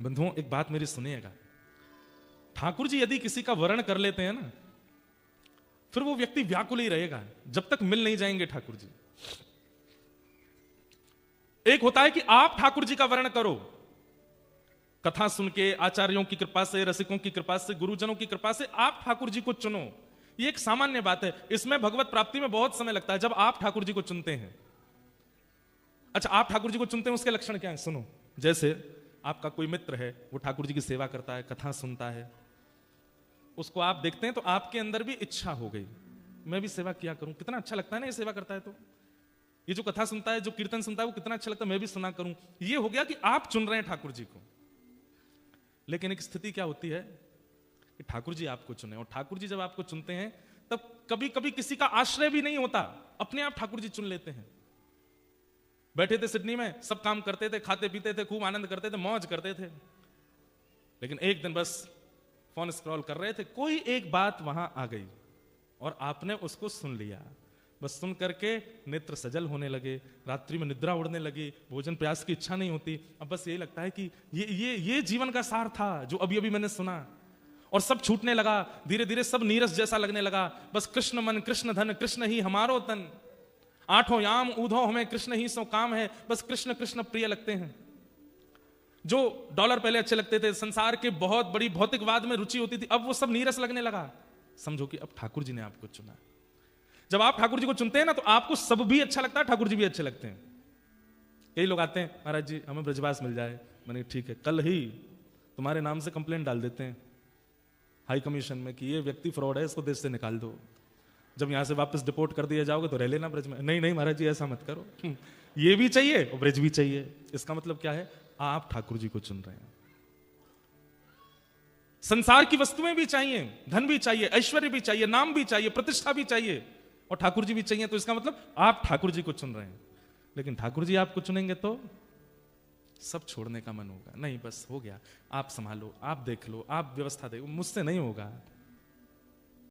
बंधुओं एक बात मेरी सुनिएगा, ठाकुर जी यदि किसी का वर्ण कर लेते हैं ना, फिर वो व्यक्ति व्याकुल ही रहेगा जब तक मिल नहीं जाएंगे ठाकुर जी। एक होता है कि आप ठाकुर जी का वर्ण करो, कथा सुन के, आचार्यों की कृपा से, रसिकों की कृपा से, गुरुजनों की कृपा से आप ठाकुर जी को चुनो। ये एक सामान्य बात है, इसमें भगवत प्राप्ति में बहुत समय लगता है जब आप ठाकुर जी को चुनते हैं। अच्छा, आप ठाकुर जी को चुनते हैं, उसके लक्षण क्या है सुनो। जैसे आपका कोई मित्र है, वो ठाकुर जी की सेवा करता है, कथा सुनता है, उसको आप देखते हैं तो आपके अंदर भी इच्छा हो गई, मैं भी सेवा किया करूं, कितना अच्छा लगता है ना ये सेवा करता है, तो ये जो कथा सुनता है, जो कीर्तन सुनता है, वो कितना अच्छा लगता है, मैं भी सुना करूं। ये हो गया कि आप चुन रहे हैं ठाकुर जी को। लेकिन एक स्थिति क्या होती है कि ठाकुर जी आपको चुने, और ठाकुर जी जब आपको चुनते हैं तब कभी कभी किसी का आश्रय भी नहीं होता, अपने आप ठाकुर जी चुन लेते हैं। बैठे थे सिडनी में, सब काम करते थे, खाते पीते थे, खूब आनंद करते थे, मौज करते थे, लेकिन एक दिन बस फोन स्क्रॉल कर रहे थे, कोई एक बात वहां आ गई और आपने उसको सुन लिया। बस सुन करके नेत्र सजल होने लगे, रात्रि में निद्रा उड़ने लगी, भोजन प्यास की इच्छा नहीं होती। अब बस यही लगता है कि ये जीवन का सार था जो अभी अभी मैंने सुना, और सब छूटने लगा, धीरे धीरे सब नीरस जैसा लगने लगा। बस कृष्ण मन कृष्ण धन कृष्ण ही हमारो तन, आठों याम ऊधो हमें कृष्ण ही सो काम है। बस कृष्ण कृष्ण प्रिय लगते हैं। जो डॉलर पहले अच्छे लगते थे, संसार के बहुत बड़ी भौतिकवाद में रुचि होती थी, अब वो सब नीरस लगने लगा। समझो कि अब ठाकुर जी ने आपको चुना। जब आप ठाकुर जी को चुनते हैं ना, तो आपको सब भी अच्छा लगता है, ठाकुर जी भी अच्छे लगते हैं। कई लोग आते हैं, महाराज जी हमें ब्रजवास मिल जाए। मैंने ठीक है, कल ही तुम्हारे नाम से कंप्लेंट डाल देते हैं हाई कमीशन में कि ये व्यक्ति फ्रॉड है, इसको देश से निकाल दो। जब यहां से वापस डिपोर्ट कर दिया जाओगे तो रह लेना ब्रज में। नहीं नहीं महाराज जी ऐसा मत करो, ये भी चाहिए और ब्रज भी चाहिए। इसका मतलब क्या है, आप ठाकुर जी को चुन रहे हैं। संसार की वस्तुएं भी चाहिए, धन भी चाहिए, ऐश्वर्य भी चाहिए, नाम भी चाहिए, प्रतिष्ठा भी चाहिए, और ठाकुर जी भी चाहिए। तो इसका मतलब आप ठाकुर जी को चुन रहे हैं। लेकिन ठाकुर जी आपको चुनेंगे तो सब छोड़ने का मन होगा। नहीं बस हो गया, आप संभालो, आप देख लो, आप व्यवस्था देखो, मुझसे नहीं होगा।